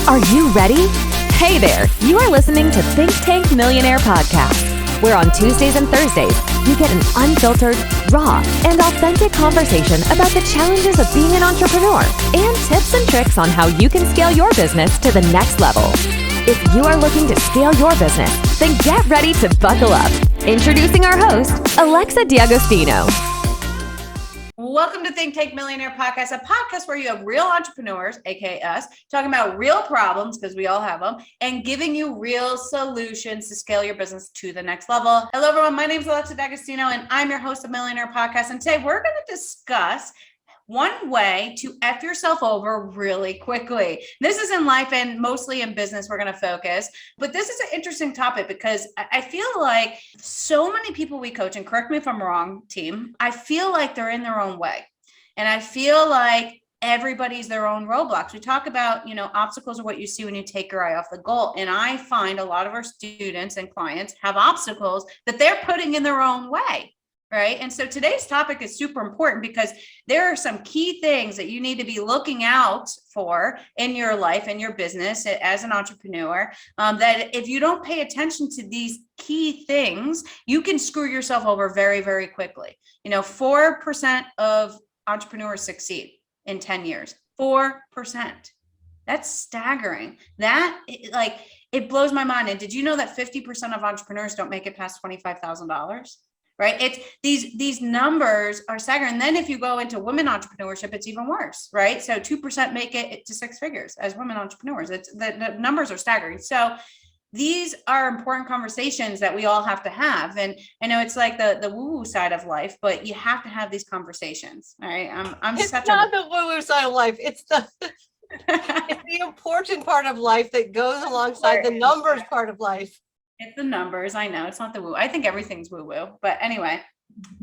Are you ready? Hey there, you are listening to Thynktank Millionaire Podcast, where on Tuesdays and Thursdays, you get an unfiltered, raw, and authentic conversation about the challenges of being an entrepreneur and tips and tricks on how you can scale your business to the next level. If you are looking to scale your business, then get ready to buckle up. Introducing our host, Alexa D'Agostino. Welcome to Thynktank Millionaire Podcast, a podcast where you have real entrepreneurs, aka us, talking about real problems, because we all have them, and giving you real solutions to scale your business to the next level. Hello, everyone. My name is Alexa D'Agostino, and I'm your host of Millionaire Podcast. And today we're going to discuss one way to F yourself over really quickly. This is in life and mostly in business we're going to focus, but this is an interesting topic because I feel like so many people we coach, and correct me if I'm wrong, team, I feel like they're in their own way. And I feel like everybody's their own roadblocks. We talk about, obstacles are what you see when you take your eye off the goal. And I find a lot of our students and clients have obstacles that they're putting in their own way. Right. And so today's topic is super important because there are some key things that you need to be looking out for in your life and your business as an entrepreneur, that if you don't pay attention to these key things, you can screw yourself over very, very quickly. 4% of entrepreneurs succeed in 10 years, 4%. That's staggering. It blows my mind. And did you know that 50% of entrepreneurs don't make it past $25,000? Right? It's these numbers are staggering. And then if you go into women entrepreneurship, it's even worse, right? So 2% make it to six figures as women entrepreneurs. The numbers are staggering. So these are important conversations that we all have to have. And I know it's like the woo-woo side of life, but you have to have these conversations. All right. It's not the woo-woo side of life. It's the important part of life that goes alongside the numbers part of life. It's the numbers. I know it's not the woo. I think everything's woo-woo, but anyway,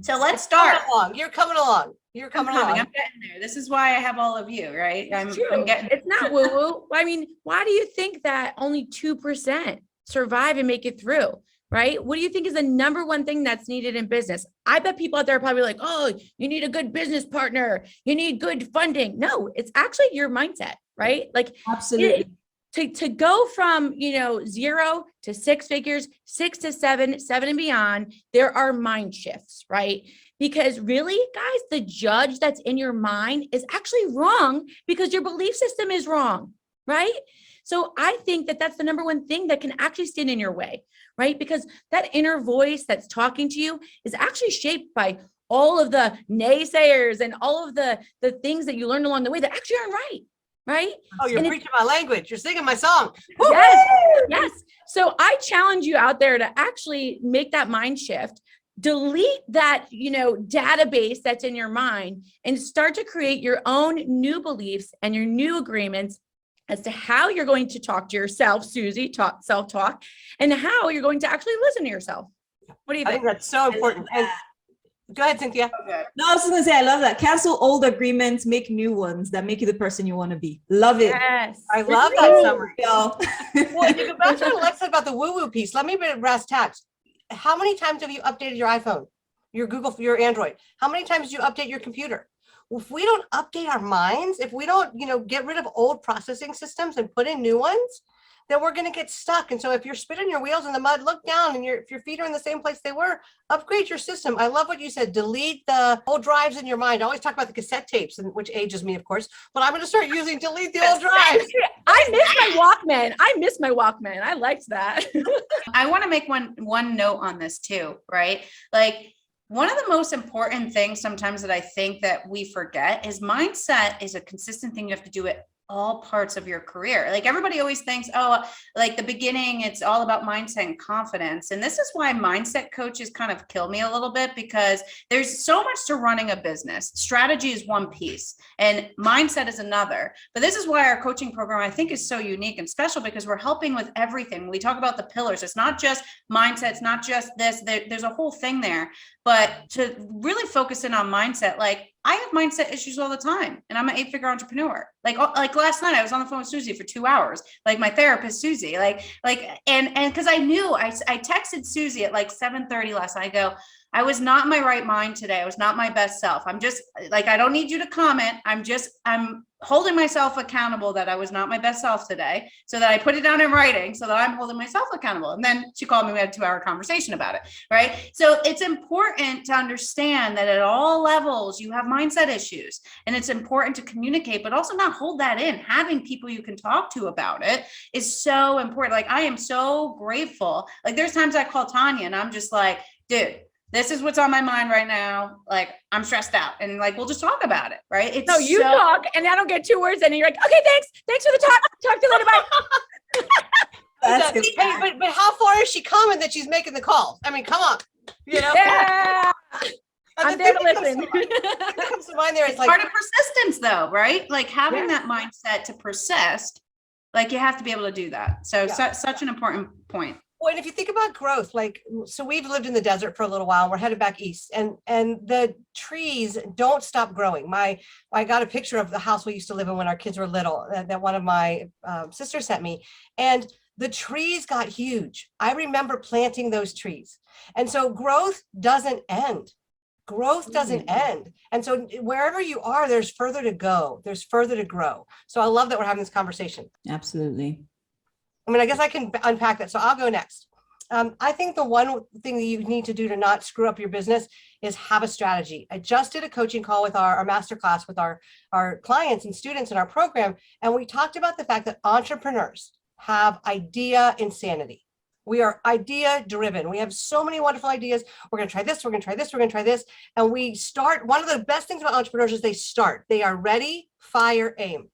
so let's start. You're coming along. I'm getting there. This is why I have all of you, right? I'm getting. It's not woo-woo. I mean, why do you think that only 2% survive and make it through? Right? What do you think is the number one thing that's needed in business? I bet people out there are probably like, oh, you need a good business partner. You need good funding. No, it's actually your mindset, right? Like, absolutely. To go from, 0 to six figures, 6 to 7, 7 and beyond, there are mind shifts, right? Because really, guys, the judge that's in your mind is actually wrong because your belief system is wrong, right? So I think that that's the number one thing that can actually stand in your way, right? Because that inner voice that's talking to you is actually shaped by all of the naysayers and all of the things that you learned along the way that actually aren't right. Right? Oh, you're preaching my language. You're singing my song. Yes. So I challenge you out there to actually make that mind shift, delete that, database that's in your mind and start to create your own new beliefs and your new agreements as to how you're going to talk to yourself, Susie, self-talk, and how you're going to actually listen to yourself. What do you think? I think that's so important. Go ahead, Cynthia. Okay. No, I was just going to say, I love that. Cancel old agreements, make new ones that make you the person you want to be. Love it. Yes. I love that summary. Well, you go back to Alexa about the woo-woo piece. Let me be brass tacks. How many times have you updated your iPhone, your Google, your Android? How many times do you update your computer? If we don't update our minds, if we don't, get rid of old processing systems and put in new ones, then we're going to get stuck. And so if you're spinning your wheels in the mud, look down, and if your feet are in the same place they were, upgrade your system. I love what you said. Delete the old drives in your mind. I always talk about the cassette tapes, which ages me, of course, but I'm going to start using delete the old drives. I miss my Walkman. I liked that. I want to make one note on this too, right? Like, one of the most important things sometimes that I think that we forget is mindset is a consistent thing you have to do at all parts of your career. Like, everybody always thinks, like the beginning, it's all about mindset and confidence. And this is why mindset coaches kind of kill me a little bit, because there's so much to running a business. Strategy is one piece and mindset is another. But this is why our coaching program, I think, is so unique and special, because we're helping with everything. We talk about the pillars. It's not just mindset. It's not just this. There's a whole thing there. But to really focus in on mindset, like, I have mindset issues all the time, and I'm an 8-figure entrepreneur. Like last night, I was on the phone with Susie for 2 hours, like my therapist, Susie, and because I knew I texted Susie at like 7:30 last night. I go, I was not in my right mind today. I was not my best self. I'm just like, I don't need you to comment. I'm holding myself accountable that I was not my best self today, so that I put it down in writing so that I'm holding myself accountable. And then she called me, we had a 2-hour conversation about it. Right. So it's important to understand that at all levels, you have mindset issues, and it's important to communicate, but also not hold that in. Having people you can talk to about it is so important. Like, I am so grateful. Like, there's times I call Tanya and I'm just like, dude, this is what's on my mind right now. Like, I'm stressed out, and like, we'll just talk about it. Right. It's No, you talk and I don't get 2 words and you're like, okay, thanks for the talk. Talk to you later. Bye. That's good. Hey, but how far is she coming that she's making the calls? I mean, come on. You know? Yeah. And I'm the there thing to that listen. comes to mind there is It's like, part of persistence though, right? Like, having Yeah. that mindset to persist, like, you have to be able to do that. So, Yeah. such an important point. well, and if you think about growth, like, so we've lived in the desert for a little while. We're headed back east, and the trees don't stop growing. I got a picture of the house we used to live in when our kids were little, that one of my sisters sent me, and the trees got huge. I remember planting those trees, and so growth doesn't end. Growth doesn't end. And so wherever you are, there's further to go. There's further to grow. So I love that we're having this conversation. Absolutely. I mean, I guess I can unpack that. So I'll go next. I think the one thing that you need to do to not screw up your business is have a strategy. I just did a coaching call with our masterclass with our clients and students in our program. And we talked about the fact that entrepreneurs have idea insanity. We are idea driven. We have so many wonderful ideas. We're going to try this. We're going to try this. We're going to try this. And we start. One of the best things about entrepreneurs is they start. They are ready, fire, aim.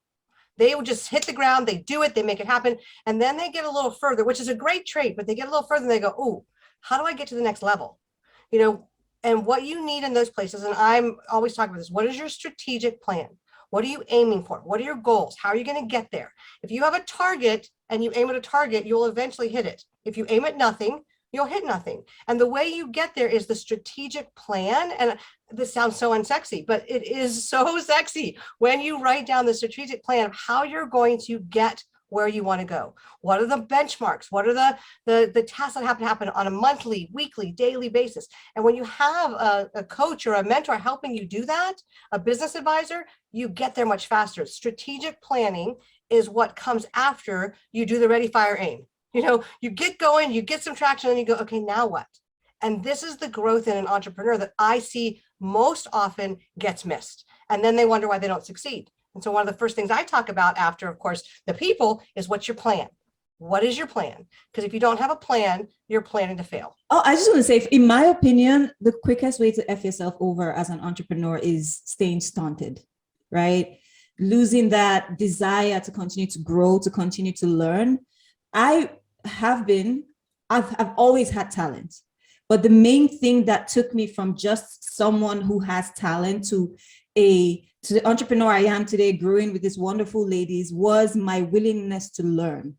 They will just hit the ground, they do it, they make it happen. And then they get a little further, which is a great trait, but they get a little further and they go, oh, how do I get to the next level? You know, and what you need in those places, and I'm always talking about this, what is your strategic plan? What are you aiming for? What are your goals? How are you going to get there? If you have a target and you aim at a target, you'll eventually hit it. If you aim at nothing, you'll hit nothing. And the way you get there is the strategic plan. And this sounds so unsexy, but it is so sexy when you write down the strategic plan of how you're going to get where you want to go. What are the benchmarks? What are the tasks that have to happen on a monthly, weekly, daily basis? And when you have a coach or a mentor helping you do that, a business advisor, you get there much faster. Strategic planning is what comes after you do the ready, fire, aim. You know, you get going, you get some traction, and you go, okay, now what? And this is the growth in an entrepreneur that I see most often gets missed. And then they wonder why they don't succeed. And so one of the first things I talk about after, of course, the people is what's your plan? What is your plan? Because if you don't have a plan, you're planning to fail. Oh, I just want to say, in my opinion, the quickest way to F yourself over as an entrepreneur is staying stunted, right? Losing that desire to continue to grow, to continue to learn. I've always had talent, but the main thing that took me from just someone who has talent to the entrepreneur I am today, growing with these wonderful ladies, was my willingness to learn,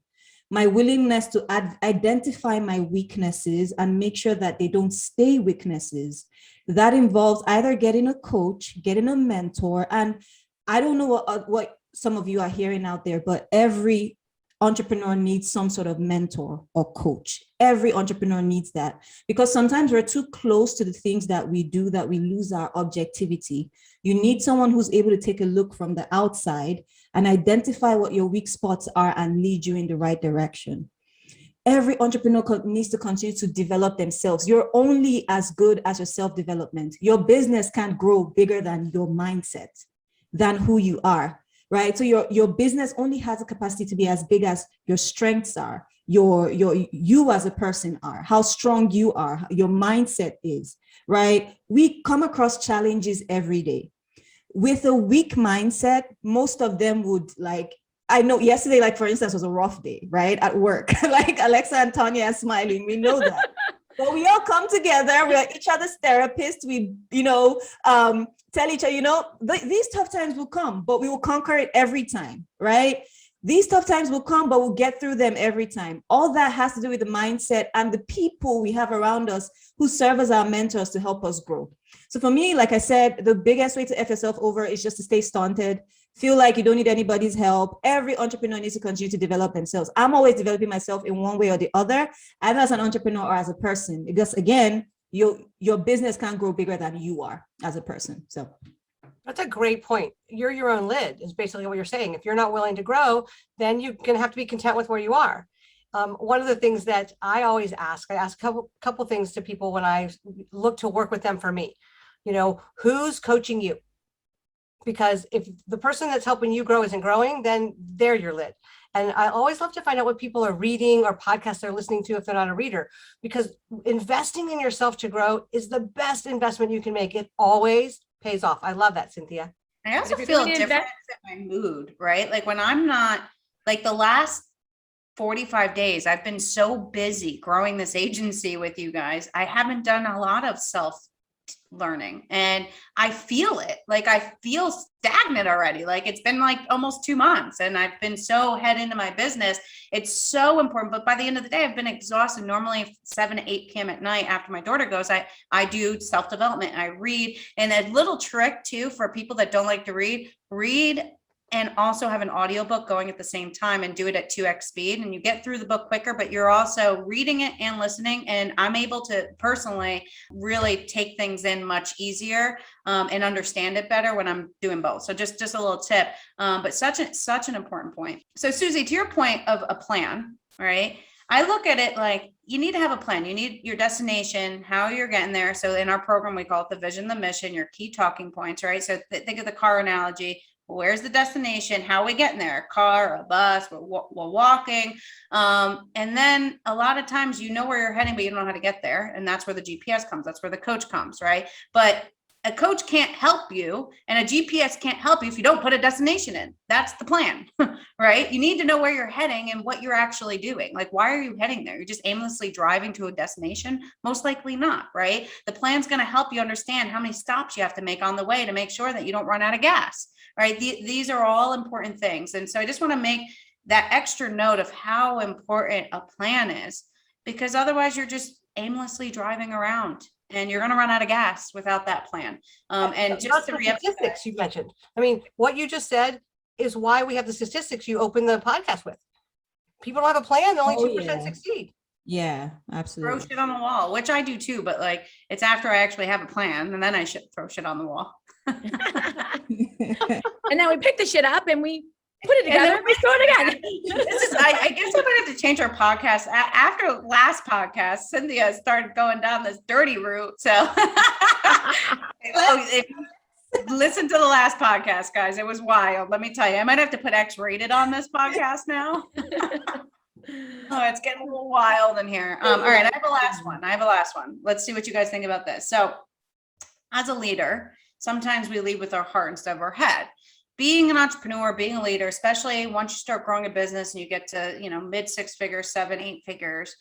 my willingness to identify my weaknesses and make sure that they don't stay weaknesses. That involves either getting a coach, getting a mentor, and I don't know what some of you are hearing out there, but every entrepreneur needs some sort of mentor or coach. Every entrepreneur needs that, because sometimes we're too close to the things that we do that we lose our objectivity. You need someone who's able to take a look from the outside and identify what your weak spots are and lead you in the right direction. Every entrepreneur needs to continue to develop themselves. You're only as good as your self-development. Your business can't grow bigger than your mindset, than who you are. Right. So your business only has a capacity to be as big as your strengths are, you as a person are, how strong you are, your mindset is, right? We come across challenges every day. With a weak mindset, most of them would, like, I know yesterday, like, for instance, was a rough day, right? At work, like Alexa and Tanya are smiling. We know that. But we all come together. We're each other's therapists. We, tell each other, these tough times will come, but we will conquer it every time, right? These tough times will come, but we'll get through them every time. All that has to do with the mindset and the people we have around us who serve as our mentors to help us grow. So for me, like I said, the biggest way to F yourself over is just to stay stunted, feel like you don't need anybody's help. Every entrepreneur needs to continue to develop themselves. I'm always developing myself in one way or the other, either as an entrepreneur or as a person, because again, your business can't grow bigger than you are as a person. So that's a great point. You're your own lid is basically what you're saying. If you're not willing to grow, then you're going to have to be content with where you are. One of the things that I always ask, I ask a couple things to people when I look to work with them for me, who's coaching you? Because if the person that's helping you grow isn't growing, then they're your lid. And I always love to find out what people are reading or podcasts they're listening to if they're not a reader, because investing in yourself to grow is the best investment you can make. It always pays off. I love that, Cynthia. I also feel different in my mood, right? Like when I'm not, like the last 45 days, I've been so busy growing this agency with you guys. I haven't done a lot of self-learning, and I feel it. Like I feel stagnant already. Like it's been like almost 2 months and I've been so head into my business. It's so important. But by the end of the day, I've been exhausted. Normally 7 to 8 p.m. at night after my daughter goes, I do self-development. I read. And a little trick too, for people that don't like to read and also have an audiobook going at the same time and do it at 2x speed. And you get through the book quicker, but you're also reading it and listening. And I'm able to personally really take things in much easier and understand it better when I'm doing both. So just a little tip, but such an important point. So Susie, to your point of a plan, right? I look at it like you need to have a plan. You need your destination, how you're getting there. So in our program, we call it the vision, the mission, your key talking points, right? So think of the car analogy. Where's the destination? How are we getting there? A car, a bus, we're walking. And then a lot of times you know where you're heading, but you don't know how to get there. And that's where the GPS comes. That's where the coach comes, right? But a coach can't help you and a GPS can't help you if you don't put a destination in. That's the plan, right? You need to know where you're heading and what you're actually doing. Like, why are you heading there? You're just aimlessly driving to a destination? Most likely not, right? The plan's going to help you understand how many stops you have to make on the way to make sure that you don't run out of gas, right? These are all important things. And so I just want to make that extra note of how important a plan is, because otherwise you're just aimlessly driving around. And you're going to run out of gas without that plan. And just the statistics you mentioned. I mean, what you just said is why we have the statistics you open the podcast with. People don't have a plan, only 2% succeed. Yeah, absolutely. Throw shit on the wall, which I do too, but like it's after I actually have a plan and then I should throw shit on the wall. And then we pick the shit up and we put it together and we throw it again. I guess I'm gonna have to change our podcast. After last podcast, Cynthia started going down this dirty route. So listen to the last podcast, guys. It was wild. Let me tell you, I might have to put X-rated on this podcast now. Oh, it's getting a little wild in here. All right, I have a last one. Let's see what you guys think about this. So as a leader, sometimes we lead with our heart instead of our head. Being an entrepreneur, being a leader, especially once you start growing a business and you get to, mid 6 figures, 7, 8 figures.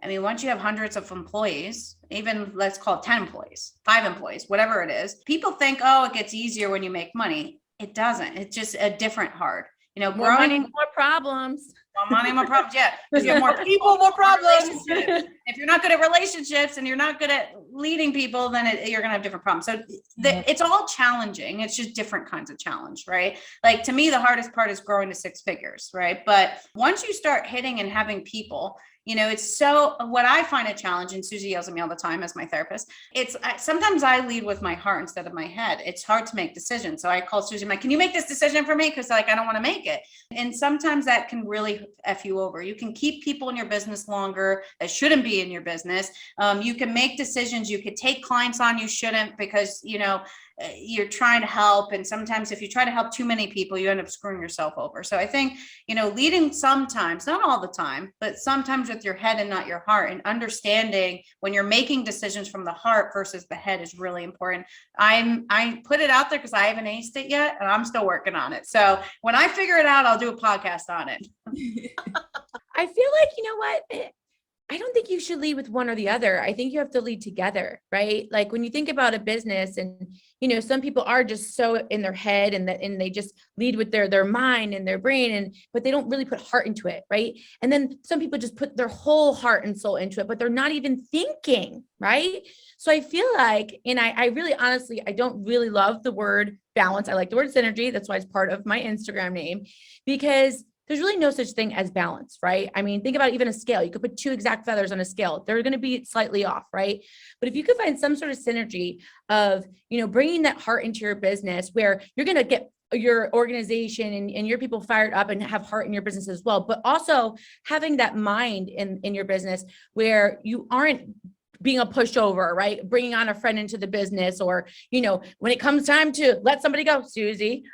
I mean, once you have hundreds of employees, even let's call it 10 employees, 5 employees, whatever it is, people think, oh, it gets easier when you make money. It doesn't. It's just a different hard. More money, more problems. More money, more problems. Yeah. Because you have more people, more problems. If you're not good at relationships and you're not good at leading people, then you're going to have different problems. So it's all challenging. It's just different kinds of challenge, right? Like to me, the hardest part is growing to 6 figures, right? But once you start hitting and having people, it's so what I find a challenge, and Susie yells at me all the time as my therapist. Sometimes I lead with my heart instead of my head. It's hard to make decisions. So I call Susie, I'm like, can you make this decision for me? Because I don't want to make it. And sometimes that can really F you over. You can keep people in your business longer that shouldn't be in your business. You can make decisions. You could take clients on you shouldn't because, you're trying to help. And sometimes if you try to help too many people, you end up screwing yourself over. So I think, leading sometimes, not all the time, but sometimes with your head and not your heart, and understanding when you're making decisions from the heart versus the head is really important. I put it out there because I haven't aced it yet and I'm still working on it. So when I figure it out, I'll do a podcast on it. I feel like, what? I don't think you should lead with one or the other. I think you have to lead together, right? Like when you think about a business and, some people are just so in their head and they just lead with their mind and their brain but they don't really put heart into it, right? And then some people just put their whole heart and soul into it, but they're not even thinking, right? So I feel like, and I really honestly, I don't really love the word balance. I like the word synergy. That's why it's part of my Instagram name, because there's really no such thing as balance, right? I mean, think about even a scale. You could put 2 exact feathers on a scale. They're going to be slightly off, right? But if you could find some sort of synergy of, bringing that heart into your business where you're going to get your organization and your people fired up and have heart in your business as well, but also having that mind in your business where you aren't being a pushover, right? Bringing on a friend into the business, or, when it comes time to let somebody go, Susie,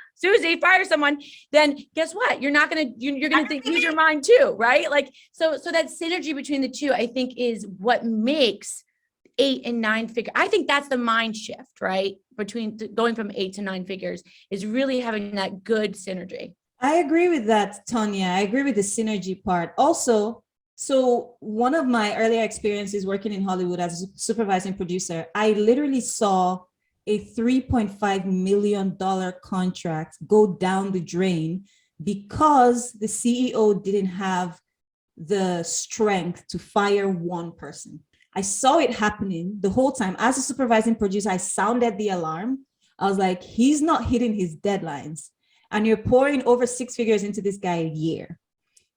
fire someone, then guess what? You're not going to, you're going to use your mind too, right? Like, so that synergy between the two, I think, is what makes 8 and 9 figure. I think that's the mind shift, right? Between going from 8 to 9 figures is really having that good synergy. I agree with that, Tanya. I agree with the synergy part. Also, so one of my earlier experiences working in Hollywood as a supervising producer, I literally saw a $3.5 million contract go down the drain because the CEO didn't have the strength to fire one person. I saw it happening the whole time. As a supervising producer, I sounded the alarm. I was like, he's not hitting his deadlines. And you're pouring over 6 figures into this guy a year.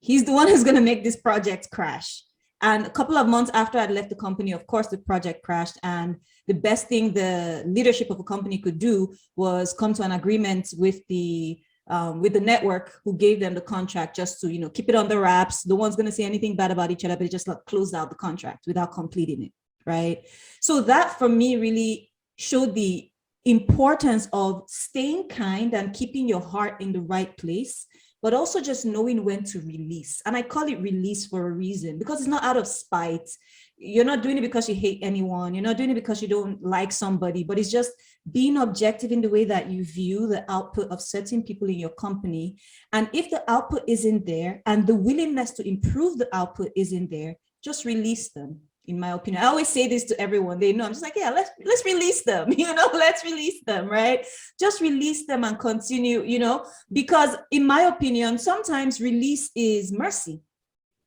He's the one who's going to make this project crash. And a couple of months after I'd left the company, of course, the project crashed. And the best thing the leadership of a company could do was come to an agreement with the network who gave them the contract, just to, keep it on the wraps. No one's going to say anything bad about each other, but just closed out the contract without completing it, right? So that for me really showed the importance of staying kind and keeping your heart in the right place, but also just knowing when to release. And I call it release for a reason, because it's not out of spite. You're not doing it because you hate anyone. You're not doing it because you don't like somebody, but it's just being objective in the way that you view the output of certain people in your company. And if the output isn't there and the willingness to improve the output isn't there, just release them. In my opinion, I always say this to everyone. They know I'm just like, yeah, let's release them, let's release them, right? Just release them and continue, because in my opinion, sometimes release is mercy.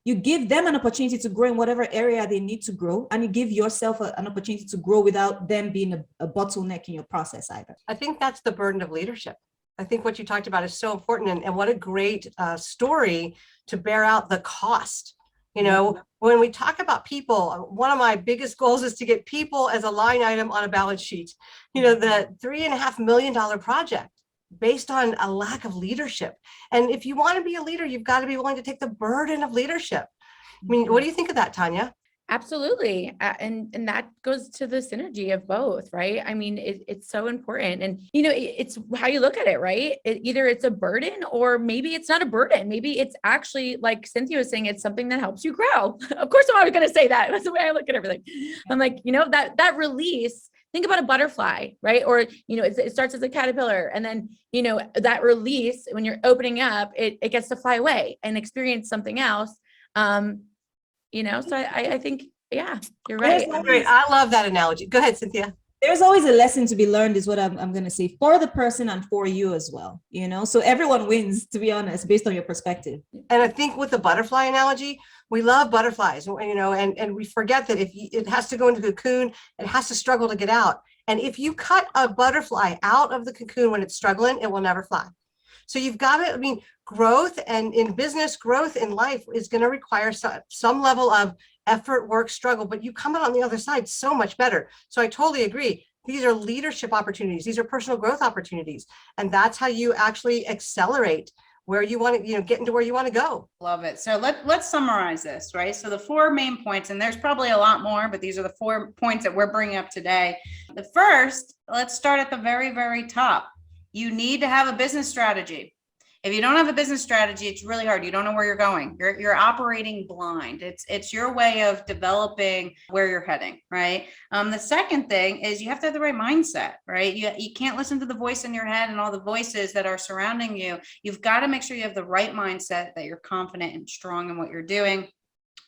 You give them an opportunity to grow in whatever area they need to grow, and you give yourself an opportunity to grow without them being a bottleneck in your process either. I think that's the burden of leadership. I think what you talked about is so important, and what a great story to bear out the cost. When we talk about people, one of my biggest goals is to get people as a line item on a balance sheet. The $3.5 million project based on a lack of leadership. And if you want to be a leader, you've got to be willing to take the burden of leadership. I mean, what do you think of that, Tanya? Absolutely. And that goes to the synergy of both, right? I mean, it's so important. And, it's how you look at it, right? Either it's a burden or maybe it's not a burden. Maybe it's actually, like Cynthia was saying, it's something that helps you grow. Of course, I'm always going to say that. That's the way I look at everything. I'm like, that release, think about a butterfly, right? Or, it starts as a caterpillar, and then, that release, when you're opening up, it gets to fly away and experience something else. So I think, yeah, you're right. I love that analogy. Go ahead, Cynthia. There's always a lesson to be learned is what I'm going to say, for the person and for you as well, so everyone wins, to be honest, based on your perspective. And I think with the butterfly analogy, we love butterflies, and we forget that if it has to go into the cocoon, it has to struggle to get out. And if you cut a butterfly out of the cocoon when it's struggling, it will never fly. So you've got to, growth, and in business, growth in life is going to require some level of effort, work, struggle, but you come out on the other side so much better. So I totally agree. These are leadership opportunities. These are personal growth opportunities. And that's how you actually accelerate where you want to, get into where you want to go. Love it. So let's summarize this, right? So the 4 main points, and there's probably a lot more, but these are the 4 points that we're bringing up today. The first, let's start at the very, very top. You need to have a business strategy. If you don't have a business strategy, it's really hard. You don't know where you're going. You're operating blind. It's your way of developing where you're heading, right? The second thing is you have to have the right mindset, right? You can't listen to the voice in your head and all the voices that are surrounding you. You've got to make sure you have the right mindset, that you're confident and strong in what you're doing.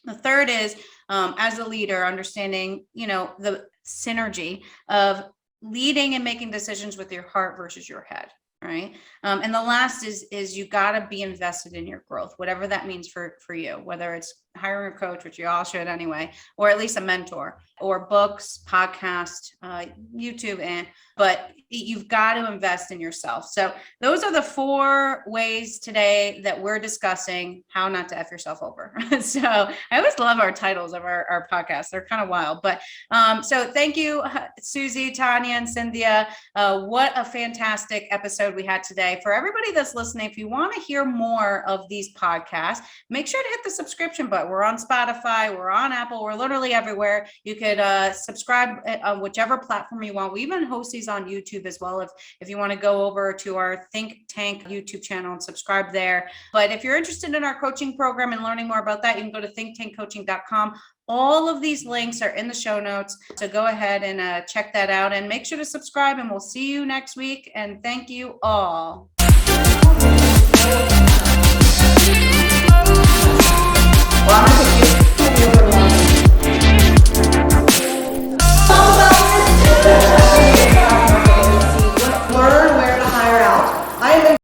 The third is, as a leader, understanding, the synergy of leading and making decisions with your heart versus your head. Right. And the last is you got to be invested in your growth, whatever that means for you, whether it's hiring a coach, which you all should anyway, or at least a mentor, or books, podcast, YouTube, but you've got to invest in yourself. So those are the 4 ways today that we're discussing how not to F yourself over. So I always love our titles of our podcast. They're kind of wild, but so thank you, Susie, Tanya, and Cynthia. What a fantastic episode we had today. For everybody that's listening, if you want to hear more of these podcasts, make sure to hit the subscription button. We're on Spotify, we're on Apple, we're literally everywhere. You could subscribe on whichever platform you want. We even host these on YouTube as well. If you want to go over to our Thynktank YouTube channel and subscribe there. But if you're interested in our coaching program and learning more about that, you can go to thynktankcoaching.com. All of these links are in the show notes. So go ahead and check that out and make sure to subscribe, and we'll see you next week. And thank you all.